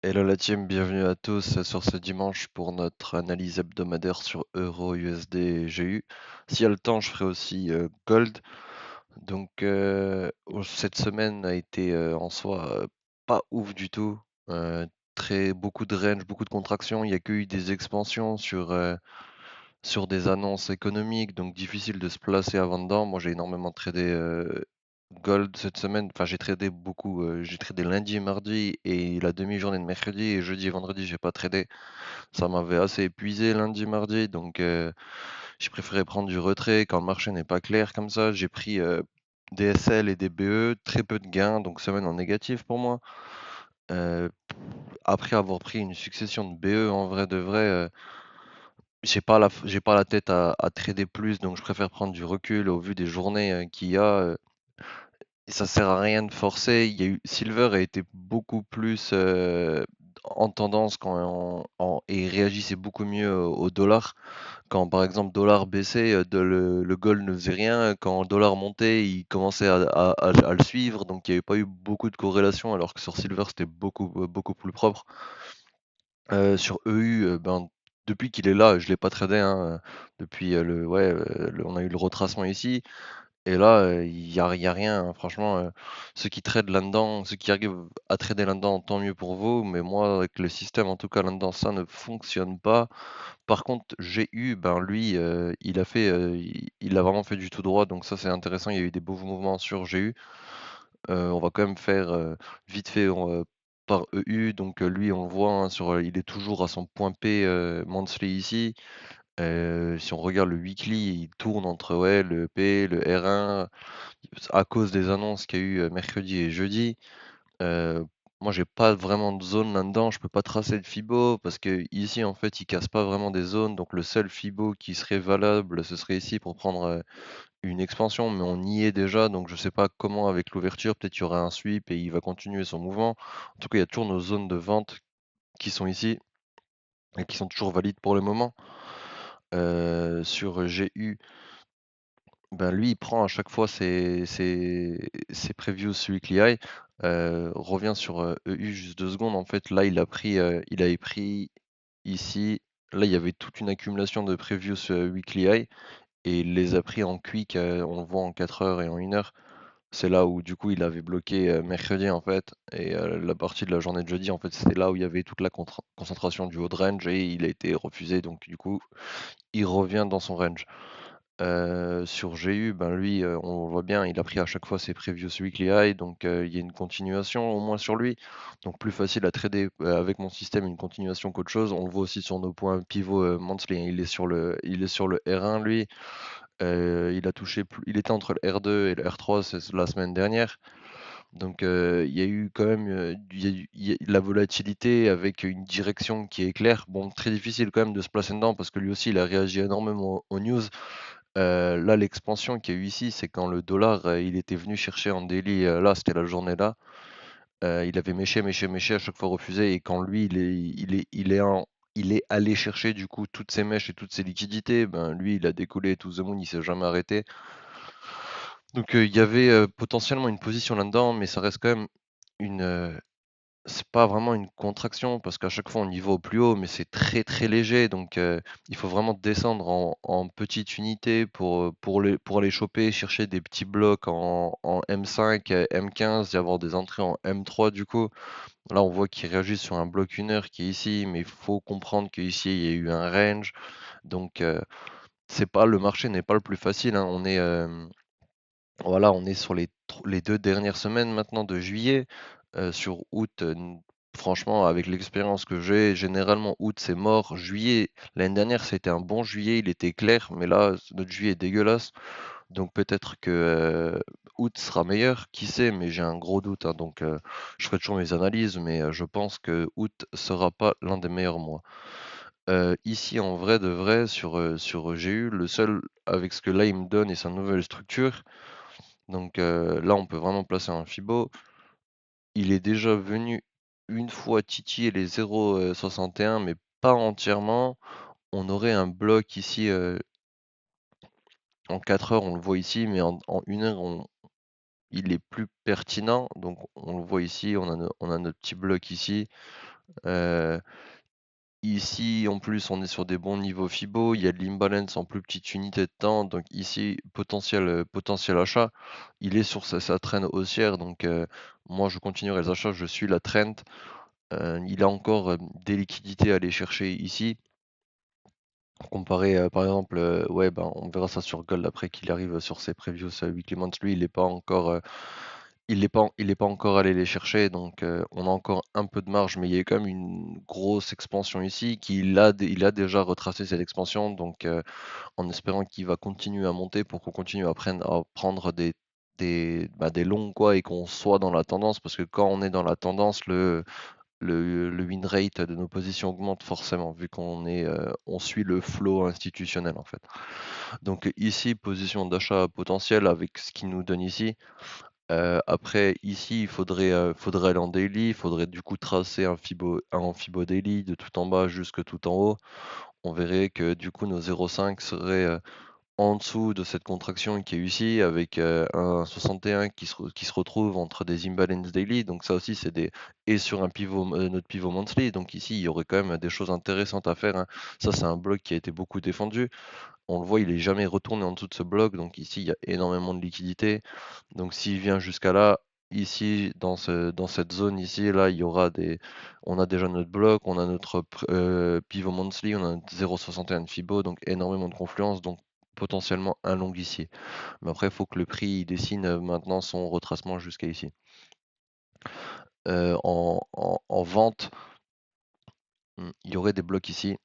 Hello la team, bienvenue à tous sur ce dimanche pour notre analyse hebdomadaire sur Euro, USD et GU. S'il y a le temps, je ferai aussi Gold. Cette semaine a été en soi pas ouf du tout. Euh, beaucoup de range, beaucoup de contractions. Il n'y a que eu des expansions sur des annonces économiques, donc difficile de se placer avant dedans. Moi, j'ai énormément tradé Gold cette semaine. Enfin, j'ai tradé beaucoup. J'ai tradé lundi et mardi et la demi-journée de mercredi et jeudi et vendredi, j'ai pas tradé. Ça m'avait assez épuisé lundi, mardi, j'ai préféré prendre du retrait quand le marché n'est pas clair comme ça. J'ai pris des SL et des BE, très peu de gains, donc semaine en négatif pour moi. Euh, Après avoir pris une succession de BE, en vrai de vrai, j'ai pas la tête à trader plus, donc je préfère prendre du recul au vu des journées qu'il y a. Et ça sert à rien de forcer. Il y a eu Silver a été beaucoup plus en tendance et réagissait beaucoup mieux au dollar. Quand par exemple dollar baissait, le gold ne faisait rien. Quand le dollar montait, il commençait à le suivre. Donc il n'y avait pas eu beaucoup de corrélation, alors que sur Silver c'était beaucoup plus propre. Sur EU, depuis qu'il est là, je l'ai pas tradé, hein, depuis on a eu le retracement ici. Et là, il y a rien, hein. Franchement, ceux qui tradent là-dedans, ceux qui arrivent à trader là-dedans, tant mieux pour vous. Mais moi, avec le système, en tout cas là-dedans, ça ne fonctionne pas. Par contre, j'ai eu, lui, il a vraiment fait du tout droit. Donc ça, c'est intéressant. Il y a eu des beaux mouvements sur GU. On va quand même faire vite fait par EU. Lui, on le voit, hein, il est toujours à son point P monthly ici. Si on regarde le weekly, il tourne entre ouais, le P, le R1 à cause des annonces qu'il y a eu mercredi et jeudi. Heu, Moi, j'ai pas vraiment de zone là-dedans. Je peux pas tracer de Fibo parce que ici, en fait, il casse pas vraiment des zones. Donc le seul Fibo qui serait valable, ce serait ici pour prendre une expansion, mais on y est déjà. Donc je sais pas comment avec l'ouverture, peut-être il y aura un sweep et il va continuer son mouvement. En tout cas, il y a toujours nos zones de vente qui sont ici et qui sont toujours valides pour le moment. Sur GU, lui, il prend à chaque fois ses previous weekly high, revient sur, EU juste 2 secondes. En fait, là, il avait pris ici, là, il y avait toute une accumulation de previous, weekly high et il les a pris en quick, on le voit en 4 heures et en 1 heure. C'est là où, du coup, il avait bloqué, mercredi, en fait et la partie de la journée de jeudi, en fait, c'était là où il y avait toute la concentration du haut de range et il a été refusé. Donc du coup, il revient dans son range. Sur GU, lui, on voit bien, il a pris à chaque fois ses previous weekly high, il y a une continuation au moins sur lui. Donc plus facile à trader, avec mon système, une continuation qu'autre chose. On le voit aussi sur nos points pivot, monthly, hein, il est sur le R1 lui. Il était entre le R2 et le R3 c'est la semaine dernière. Il y a eu quand même, il y a de la volatilité avec une direction qui est claire. Bon, très difficile quand même de se placer dedans parce que lui aussi il a réagi énormément aux news. Là, l'expansion qu'il y a eu ici, c'est quand le dollar, il était venu chercher en daily, là, c'était la journée là. Il avait méché, à chaque fois refusé et quand lui, il est allé chercher du coup toutes ses mèches et toutes ses liquidités, lui, il a décollé to the moon, il s'est jamais arrêté. Il y avait, potentiellement une position là-dedans, mais ça reste quand même une, c'est pas vraiment une contraction parce qu'à chaque fois on y va au plus haut, mais c'est très, très léger il faut vraiment descendre en petites unités pour aller choper, chercher des petits blocs en M5, M15 et avoir des entrées en M3 du coup. Là, on voit qu'ils réagissent sur un bloc 1 heure qui est ici, mais il faut comprendre qu'ici il y a eu un range donc c'est pas le marché n'est pas le plus facile, hein. On est sur les 2 dernières semaines maintenant de juillet. Sur août, franchement, avec l'expérience que j'ai, généralement août, c'est mort. Juillet, l'année dernière, c'était un bon juillet, il était clair, mais là, notre juillet est dégueulasse. Donc peut-être que, août sera meilleur, qui sait? Mais j'ai un gros doute, hein, je ferai toujours mes analyses, mais je pense que août sera pas l'un des meilleurs mois. Ici, en vrai de vrai, sur GU, le seul avec ce que là, il me donne et sa nouvelle structure, là, on peut vraiment placer un Fibo. Il est déjà venu une fois titiller les 0,61 mais pas entièrement. On aurait un bloc ici, en 4 heures, on le voit ici, mais en 1 heure, il est plus pertinent. Donc on le voit ici, on a notre petit bloc ici. Heu, Ici, en plus, on est sur des bons niveaux Fibo, il y a de l'imbalance en plus petite unité de temps, donc ici, potentiel achat. Il est sur sa trend haussière, donc moi je continuerai les achats, je suis la trend. Il a encore, des liquidités à aller chercher ici. Comparé, par exemple, ouais, ben, on verra ça sur Gold après qu'il arrive sur ses previous, weekly monthly, il est pas encore, il est pas encore allé les chercher, donc on a encore un peu de marge, mais il y a eu quand même une grosse expansion ici, il a déjà retracé cette expansion, donc en espérant qu'il va continuer à monter pour qu'on continue à prendre des longs quoi et qu'on soit dans la tendance. Parce que quand on est dans la tendance, le win rate de nos positions augmente forcément vu on suit le flow institutionnel en fait. Donc ici, position d'achat potentielle avec ce qu'il nous donne ici. Après ici, faudrait aller en daily, il faudrait du coup tracer un Fibo daily de tout en bas jusque tout en haut. On verrait que du coup nos 0,5 seraient en dessous de cette contraction qui est ici avec, un 61 qui se retrouve entre des imbalance daily, donc ça aussi c'est des et sur un notre pivot monthly, donc ici il y aurait quand même des choses intéressantes à faire, hein. Ça c'est un bloc qui a été beaucoup défendu. On le voit, il est jamais retourné en dessous de ce bloc, donc ici il y a énormément de liquidités. Donc s'il vient jusqu'à là, ici dans cette zone ici, là, il y aura des on a déjà notre bloc, on a notre pivot monthly, on a notre 0,61 de Fibo, donc énormément de confluence, donc potentiellement un long ici. Mais après, il faut que le prix il dessine, maintenant son retracement jusqu'à ici. En vente, il y aurait des blocs ici.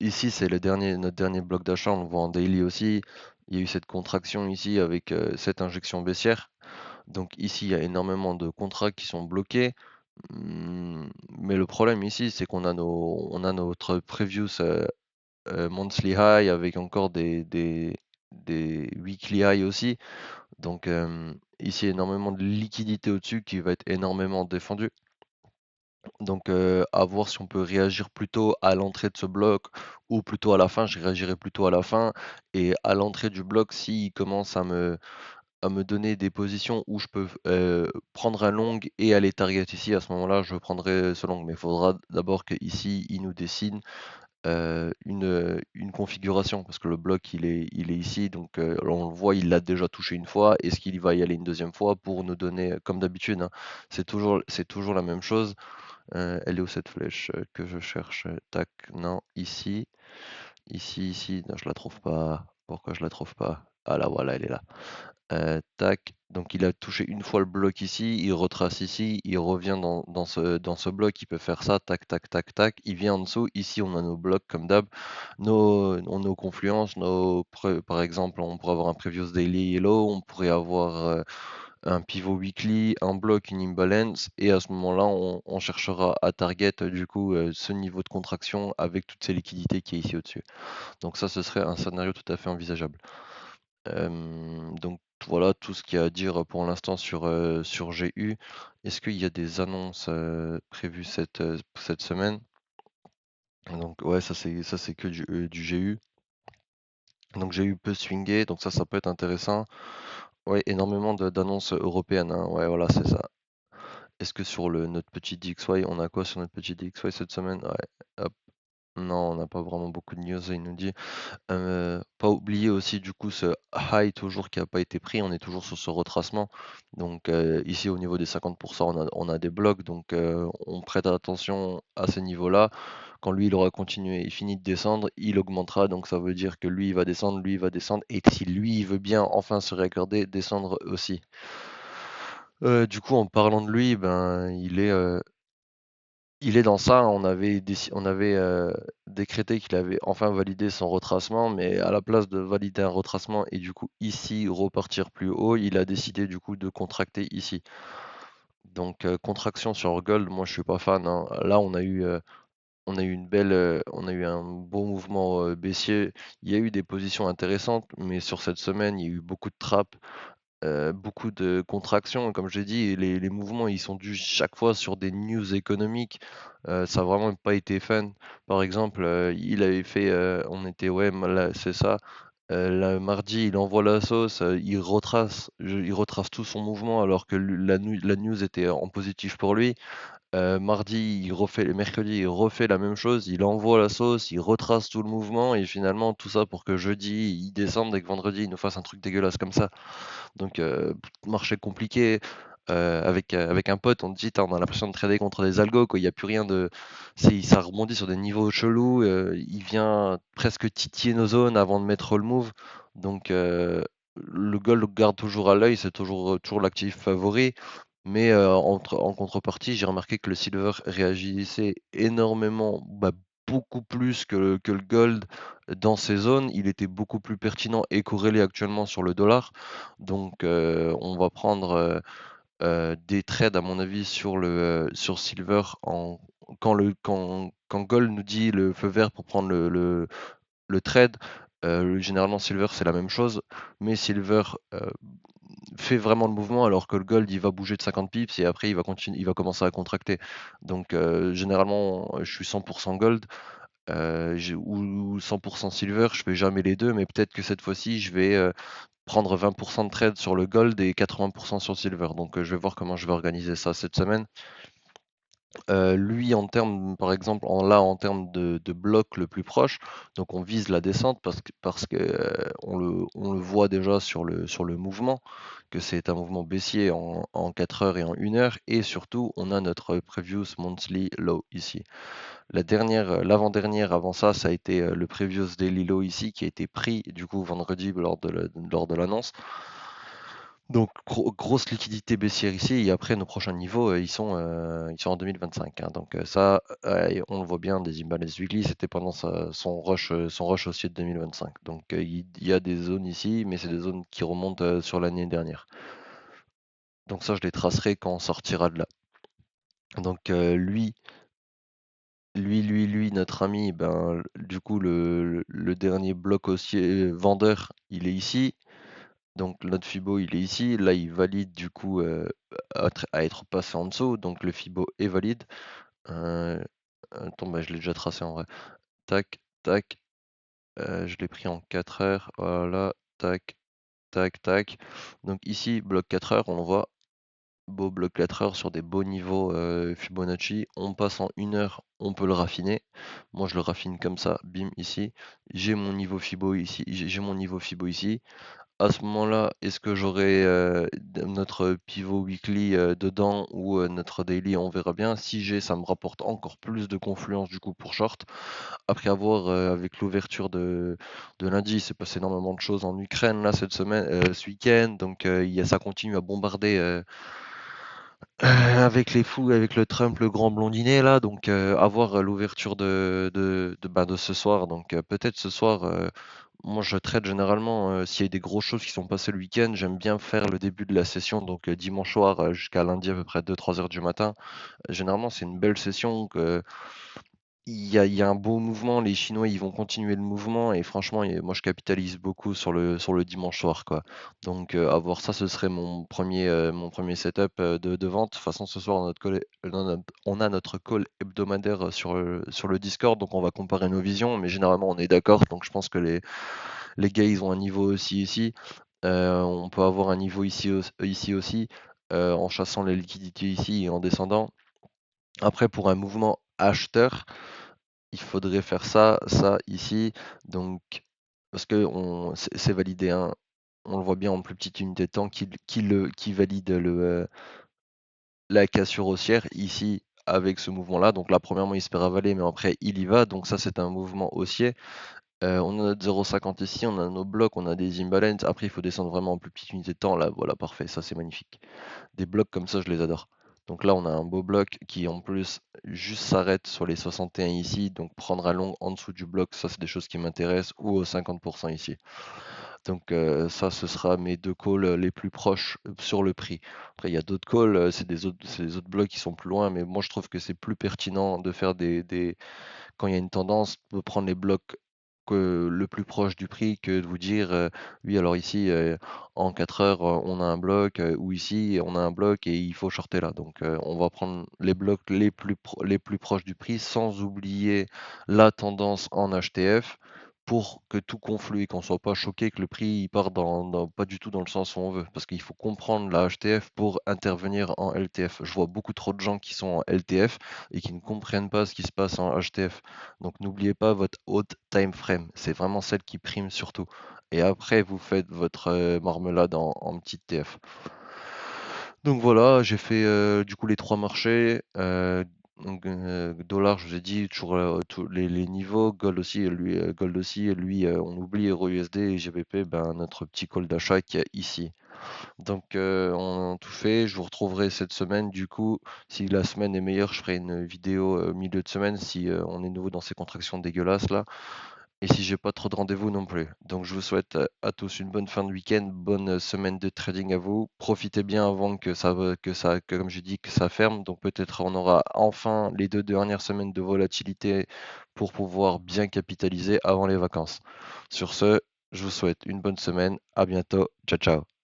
Ici, c'est notre dernier bloc d'achat, on le voit en daily aussi. Il y a eu cette contraction ici avec, cette injection baissière. Donc ici, il y a énormément de contrats qui sont bloqués. Mais le problème ici, c'est on a notre previous, monthly high avec encore des weekly high aussi. Donc ici, énormément de liquidité au-dessus qui va être énormément défendue. Donc à voir si on peut réagir plutôt à l'entrée de ce bloc ou plutôt à la fin. Je réagirai plutôt à la fin et à l'entrée du bloc, s'il commence à me donner des positions où je peux, prendre un long et aller target ici, à ce moment-là, je prendrai ce long. Mais il faudra d'abord qu'ici, il nous dessine, une configuration parce que le bloc, il est ici, donc on le voit, il l'a déjà touché une fois. Est-ce qu'il va y aller une deuxième fois pour nous donner comme d'habitude, hein, c'est toujours la même chose. Elle est où cette flèche, que je cherche? Tac, non, ici, ici, non, je la trouve pas. Pourquoi je la trouve pas? Ah là, voilà, elle est là. Tac, donc il a touché une fois le bloc ici, il retrace ici, il revient dans ce bloc, il peut faire ça, tac, tac, tac, tac, il vient en dessous. Ici, on a nos blocs comme d'hab, nos confluences, par exemple, on pourrait avoir un previous daily yellow, on pourrait avoir, un pivot weekly, un bloc, une imbalance et à ce moment-là, on cherchera à target, du coup, ce niveau de contraction avec toutes ces liquidités qui est ici au-dessus. Donc ça, ce serait un scénario tout à fait envisageable. Donc voilà tout ce qu'il y a à dire pour l'instant sur GU. Est-ce qu'il y a des annonces, prévues cette semaine? Donc ouais, ça c'est que du GU. Donc GU peut swinguer, donc ça peut être intéressant. Ouais, énormément d'annonces européennes, hein. Ouais, voilà, c'est ça. Est-ce que sur notre petit DXY, on a quoi sur notre petit DXY cette semaine? Ouais, hop. Non, on n'a pas vraiment beaucoup de news, il nous dit. Pas oublier aussi du coup ce high toujours qui a pas été pris, on est toujours sur ce retracement. Donc ici au niveau des 50 on a des blocs, donc on prête attention à ces niveaux-là. Quand lui il aura continué il finit de descendre, il augmentera, donc ça veut dire que lui il va descendre, lui il va descendre et si lui il veut bien enfin se réaccorder, descendre aussi. Du coup en parlant de lui, ben, il est dans ça, on avait, décrété qu'il avait enfin validé son retracement, mais à la place de valider un retracement et du coup ici repartir plus haut, il a décidé du coup de contracter ici. Donc contraction sur Gold, moi je suis pas fan, hein. Là on a eu on a eu un beau mouvement, baissier. Il y a eu des positions intéressantes, mais sur cette semaine, il y a eu beaucoup de trappes. Beaucoup de contractions, comme j'ai dit, les mouvements, ils sont dus chaque fois sur des news économiques. Ça a vraiment pas été fun. Par exemple, il avait fait, on était ouais, là, c'est ça. Le mardi, il envoie la sauce, il retrace tout son mouvement alors que la news était en positif pour lui. Mercredi, il refait la même chose, il envoie la sauce, il retrace tout le mouvement et finalement tout ça pour que jeudi, il descende et que vendredi, il nous fasse un truc dégueulasse comme ça. Donc, marché compliqué. Avec un pote, on dit, on a l'impression de trader contre des algos, quoi. Il n'y a plus rien de. Ça rebondit sur des niveaux chelous. Il vient presque titiller nos zones avant de mettre le move. Donc, le gold garde toujours à l'œil, c'est toujours l'actif favori. Mais en contrepartie, j'ai remarqué que le silver réagissait énormément, bah, beaucoup plus que le gold dans ces zones. Il était beaucoup plus pertinent et corrélé actuellement sur le dollar. Donc, on va prendre des trades, à mon avis, sur silver quand gold nous dit le feu vert pour prendre le trade. Généralement, silver, c'est la même chose. Mais silver fait vraiment le mouvement alors que le gold il va bouger de 50 pips et après il va commencer à contracter. Donc généralement je suis 100% gold ou 100% silver, je fais jamais les deux, mais peut-être que cette fois-ci je vais prendre 20% de trade sur le gold et 80% sur le silver. Donc je vais voir comment je vais organiser ça cette semaine. Lui, en termes, par exemple, en termes de bloc le plus proche, donc on vise la descente parce que on le voit déjà sur le mouvement, que c'est un mouvement baissier en 4 heures et en 1 heure, et surtout, on a notre previous monthly low ici. L'avant-dernière avant ça, ça a été le previous daily low ici, qui a été pris du coup vendredi lors de l'annonce. Donc grosse liquidité baissière ici et après nos prochains niveaux, ils sont en 2025, hein. Donc ça, et on le voit bien des imbalances weekly, c'était pendant son rush haussier de 2025. Donc il y a des zones ici, mais c'est des zones qui remontent sur l'année dernière. Donc ça, je les tracerai quand on sortira de là. Donc notre ami, ben, du coup, le dernier bloc haussier vendeur, il est ici. Donc notre Fibo, il est ici. Là, il valide du coup à être passé en dessous. Donc le Fibo est valide. Euh, Attends, bah, je l'ai déjà tracé en vrai. Tac, tac. Je l'ai pris en 4 heures. Voilà. Tac, tac, tac. Donc ici, bloc 4 heures, on voit. Beau bloc 4 heures sur des beaux niveaux Fibonacci. On passe en 1 heure, on peut le raffiner. Moi, je le raffine comme ça. Bim, ici. J'ai mon niveau Fibo ici. J'ai mon niveau Fibo ici. À ce moment-là, est-ce que j'aurai notre pivot weekly dedans ou notre daily? On verra bien. Si j'ai, ça me rapporte encore plus de confluence du coup pour short. Après avoir, avec l'ouverture de lundi, il s'est passé énormément de choses en Ukraine là cette semaine, ce week-end. Donc ça continue à bombarder avec les fous, avec le Trump, le grand blondinet là. Donc à voir l'ouverture de ce soir. Donc peut-être ce soir. Moi, je trade généralement, s'il y a des grosses choses qui sont passées le week-end, j'aime bien faire le début de la session, donc dimanche soir jusqu'à lundi à peu près 2-3 heures du matin. Généralement, c'est une belle session. Il y a un beau mouvement, les Chinois ils vont continuer le mouvement et franchement, moi je capitalise beaucoup sur le dimanche soir, quoi. Donc à voir ça, ce serait mon premier setup de vente. De toute façon, ce soir, on a notre call hebdomadaire sur le Discord, donc on va comparer nos visions, mais généralement on est d'accord, donc je pense que les gars, ils ont un niveau aussi ici. On peut avoir un niveau ici aussi, en chassant les liquidités ici et en descendant. Après, pour un mouvement acheteur, il faudrait faire ça ici. Donc, parce que c'est validé, hein. On le voit bien en plus petite unité de temps qui valide la cassure haussière ici avec ce mouvement-là. Donc là, premièrement, il se fait ravaler, mais après, il y va. Donc ça, c'est un mouvement haussier. On a notre 0,50 ici, on a nos blocs, on a des imbalances. Après, il faut descendre vraiment en plus petite unité de temps. Là, voilà, parfait, ça c'est magnifique. Des blocs comme ça, je les adore. Donc là, on a un beau bloc qui en plus juste s'arrête sur les 61 ici. Donc prendre un long en dessous du bloc, ça c'est des choses qui m'intéressent. Ou au 50% ici. Donc ça, ce sera mes deux calls les plus proches sur le prix. Après, il y a d'autres calls, c'est des autres blocs qui sont plus loin. Mais moi, je trouve que c'est plus pertinent de faire quand il y a une tendance, de prendre les blocs le plus proche du prix que de vous dire oui alors ici en 4 heures on a un bloc ou ici on a un bloc et il faut shorter là. Donc on va prendre les blocs les plus proches du prix sans oublier la tendance en HTF pour que tout conflue et qu'on soit pas choqué que le prix il part pas du tout dans le sens où on veut. Parce qu'il faut comprendre la HTF pour intervenir en LTF. Je vois beaucoup trop de gens qui sont en LTF et qui ne comprennent pas ce qui se passe en HTF. Donc n'oubliez pas votre haute time frame. C'est vraiment celle qui prime surtout. Et après, vous faites votre marmelade en petite TF. Donc voilà, j'ai fait du coup les trois marchés. Dollar, je vous ai dit, toujours tous les niveaux. Gold aussi, et lui, on oublie Euro USD et GBP, ben, notre petit call d'achat qui est ici. Donc on a tout fait. Je vous retrouverai cette semaine. Du coup, si la semaine est meilleure, je ferai une vidéo milieu de semaine si on est nouveau dans ces contractions dégueulasses là. Et si j'ai pas trop de rendez-vous non plus. Donc je vous souhaite à tous une bonne fin de week-end, bonne semaine de trading à vous. Profitez bien avant que comme je dis, que ça ferme. Donc peut-être on aura enfin les 2 dernières semaines de volatilité pour pouvoir bien capitaliser avant les vacances. Sur ce, je vous souhaite une bonne semaine. À bientôt. Ciao, ciao.